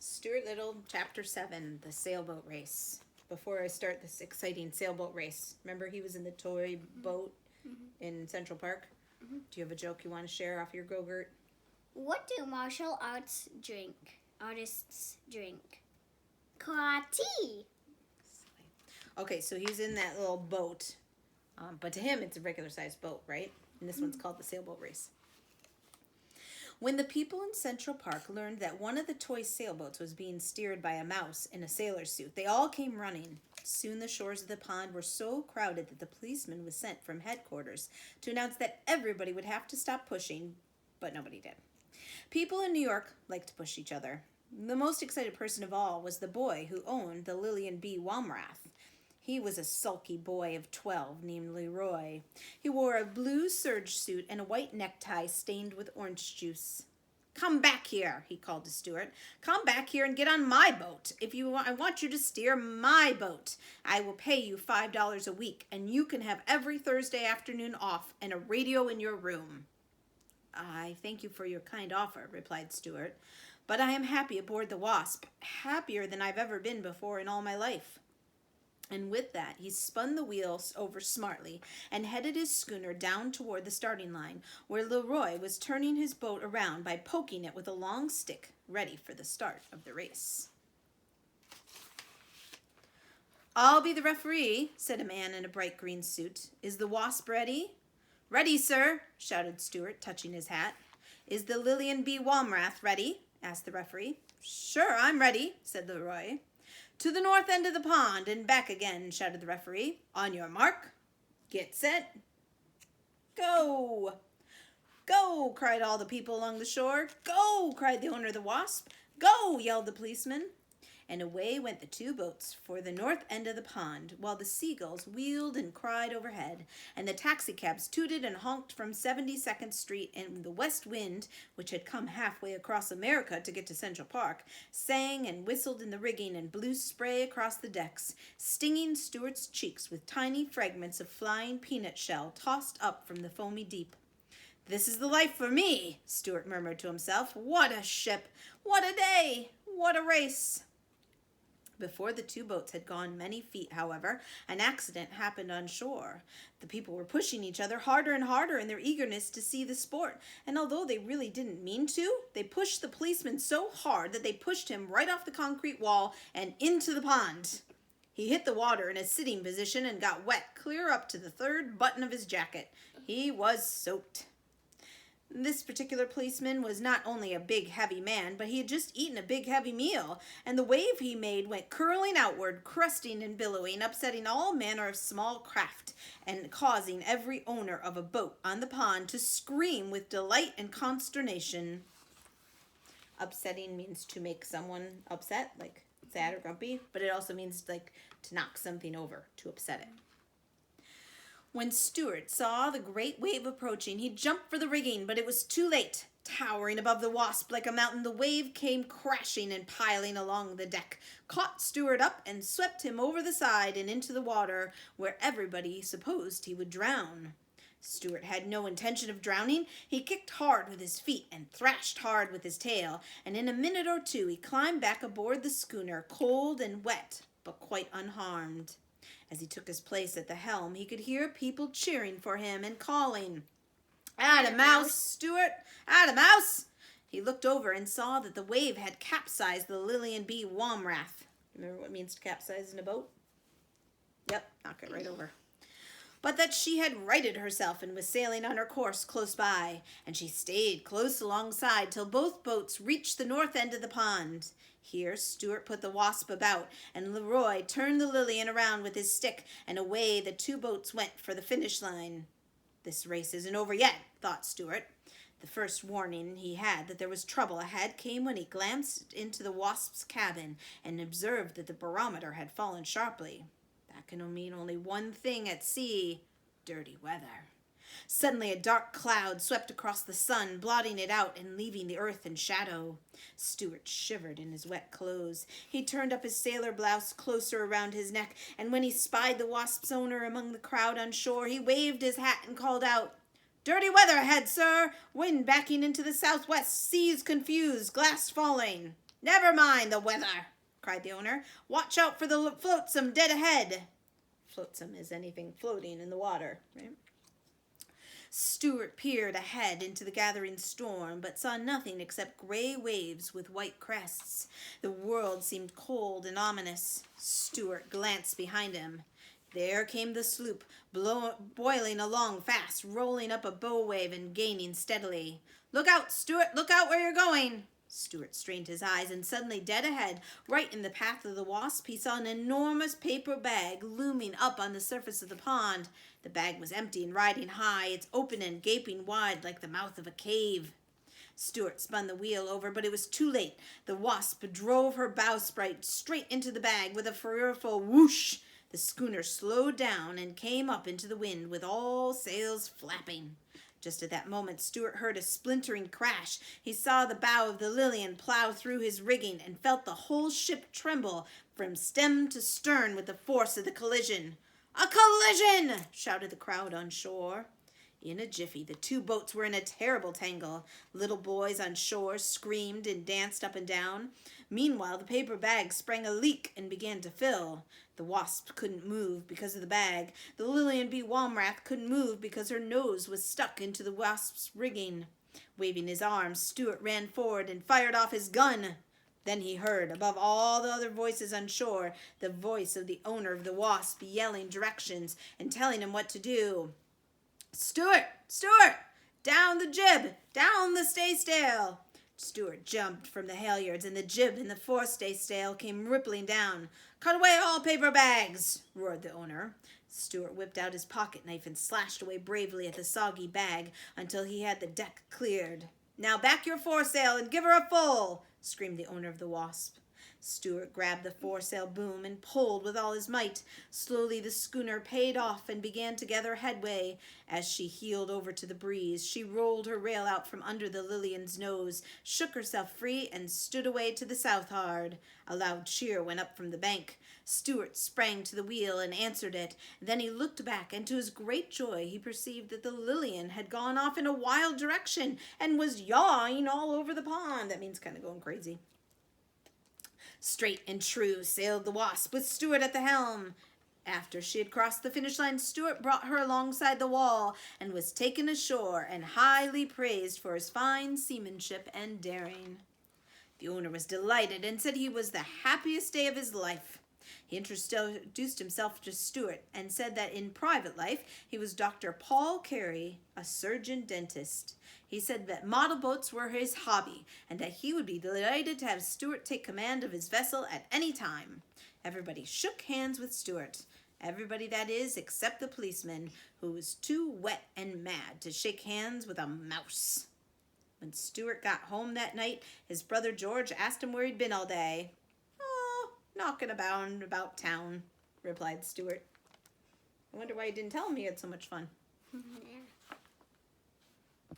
Stuart Little, Chapter 7, The Sailboat Race. Before I start this exciting sailboat race, remember he was in the toy boat in Central Park? Do you have a joke you want to share off your Go-Gurt? What do martial arts artists drink? Karate. Okay, so he's in that little boat, but to him it's a regular sized boat, right? And this one's called the sailboat race. When the people in Central Park learned that one of the toy sailboats was being steered by a mouse in a sailor suit, they all came running. Soon the shores of the pond were so crowded that the policeman was sent from headquarters to announce that everybody would have to stop pushing, but nobody did. People in New York liked to push each other. The most excited person of all was the boy who owned the Lillian B. Walmrath. He was a sulky boy of 12 named Leroy. He wore a blue serge suit and a white necktie stained with orange juice. "Come back here," he called to Stuart. "Come back here and get on my boat. I want you to steer my boat. I will pay you $5 a week, and you can have every Thursday afternoon off and a radio in your room." "I thank you for your kind offer," replied Stuart, "but I am happy aboard the Wasp, happier than I've ever been before in all my life." And with that, he spun the wheels over smartly and headed his schooner down toward the starting line, where Leroy was turning his boat around by poking it with a long stick, ready for the start of the race. "I'll be the referee," said a man in a bright green suit. "Is the Wasp ready?" "Ready, sir," shouted Stuart, touching his hat. "Is the Lillian B. Walmrath ready?" asked the referee. "Sure, I'm ready," said Leroy. "To the north end of the pond and back again," shouted the referee. "On your mark, get set, go!" "Go!" cried all the people along the shore. "Go!" cried the owner of the Wasp. "Go!" yelled the policeman. And away went the two boats for the north end of the pond, while the seagulls wheeled and cried overhead, and the taxicabs tooted and honked from 72nd Street, and the west wind, which had come halfway across America to get to Central Park, sang and whistled in the rigging and blew spray across the decks, stinging Stuart's cheeks with tiny fragments of flying peanut shell tossed up from the foamy deep. "This is the life for me," Stuart murmured to himself. "What a ship! What a day! What a race!" Before the two boats had gone many feet, however, an accident happened on shore. The people were pushing each other harder and harder in their eagerness to see the sport, and although they really didn't mean to, they pushed the policeman so hard that they pushed him right off the concrete wall and into the pond. He hit the water in a sitting position and got wet clear up to the third button of his jacket. He was soaked. This particular policeman was not only a big, heavy man, but he had just eaten a big, heavy meal, and the wave he made went curling outward, crusting and billowing, upsetting all manner of small craft, and causing every owner of a boat on the pond to scream with delight and consternation. Upsetting means to make someone upset, like sad or grumpy, but it also means like to knock something over, to upset it. When Stuart saw the great wave approaching, he jumped for the rigging, but it was too late. Towering above the Wasp like a mountain, the wave came crashing and piling along the deck, caught Stuart up and swept him over the side and into the water, where everybody supposed he would drown. Stuart had no intention of drowning. He kicked hard with his feet and thrashed hard with his tail, and in a minute or two he climbed back aboard the schooner, cold and wet, but quite unharmed. As he took his place at the helm, he could hear people cheering for him and calling, "Atta mouse, Stuart! Atta mouse!" He looked over and saw that the wave had capsized the Lillian B. Walmrath. Remember what it means to capsize in a boat? Yep, knock it right over. But that she had righted herself and was sailing on her course close by, and she stayed close alongside till both boats reached the north end of the pond. Here Stuart put the Wasp about, and Leroy turned the Lillian around with his stick, and away the two boats went for the finish line. "This race isn't over yet," thought Stuart. The first warning he had that there was trouble ahead came when he glanced into the Wasp's cabin and observed that the barometer had fallen sharply. That can mean only one thing at sea: dirty weather. Suddenly a dark cloud swept across the sun, blotting it out and leaving the earth in shadow. Stuart shivered in his wet clothes. He turned up his sailor blouse closer around his neck, and when he spied the Wasp's owner among the crowd on shore, he waved his hat and called out, "Dirty weather ahead, sir! Wind backing into the southwest, seas confused, glass falling." Never mind the weather, cried the owner. Watch out for the flotsam dead ahead. Flotsam is anything floating in the water, right? Stuart peered ahead into the gathering storm, but saw nothing except gray waves with white crests. The world seemed cold and ominous. Stuart glanced behind him. There came the sloop, boiling along fast, rolling up a bow wave and gaining steadily. Look out, Stuart! Look out where you're going! Stuart strained his eyes, and suddenly, dead ahead, right in the path of the Wasp, he saw an enormous paper bag looming up on the surface of the pond. The bag was empty and riding high, its open end gaping wide like the mouth of a cave. Stuart spun the wheel over, but it was too late. The Wasp drove her bowsprit straight into the bag with a fearful whoosh. The schooner slowed down and came up into the wind with all sails flapping. Just at that moment, Stuart heard a splintering crash. He saw the bow of the Lilian plow through his rigging and felt the whole ship tremble from stem to stern with the force of the collision. "A collision!" shouted the crowd on shore. In a jiffy, the two boats were in a terrible tangle. Little boys on shore screamed and danced up and down. Meanwhile, the paper bag sprang a leak and began to fill. The Wasp couldn't move because of the bag. The Lilian B. Walmrath couldn't move because her nose was stuck into the Wasp's rigging. Waving his arms, Stuart ran forward and fired off his gun. Then he heard, above all the other voices on shore, the voice of the owner of the Wasp yelling directions and telling him what to do. "Stuart! Stuart! Down the jib! Down the staysail!" Stuart jumped from the halyards, and the jib and the forestaysail came rippling down. "Cut away all paper bags!" roared the owner. Stuart whipped out his pocket knife and slashed away bravely at the soggy bag until he had the deck cleared. "Now back your foresail and give her a full!" screamed the owner of the Wasp. Stuart grabbed the foresail boom and pulled with all his might. Slowly the schooner paid off and began to gather headway. As she heeled over to the breeze, she rolled her rail out from under the Lilian's nose, shook herself free, and stood away to the southward. A loud cheer went up from the bank. Stuart sprang to the wheel and answered it. Then he looked back, and to his great joy he perceived that the Lilian had gone off in a wild direction and was yawing all over the pond. That means kind of going crazy. Straight and true sailed the Wasp, with Stuart at the helm. After she had crossed the finish line, Stuart brought her alongside the wall and was taken ashore and highly praised for his fine seamanship and daring. The owner was delighted and said he was the happiest day of his life. He introduced himself to Stuart and said that in private life he was Dr. Paul Carey, a surgeon dentist. He said that model boats were his hobby and that he would be delighted to have Stuart take command of his vessel at any time. Everybody shook hands with Stuart. Everybody, that is, except the policeman, who was too wet and mad to shake hands with a mouse. When Stuart got home that night, his brother George asked him where he'd been all day. "Oh, knocking about town," replied Stuart. "I wonder why he didn't tell him he had so much fun." Yeah.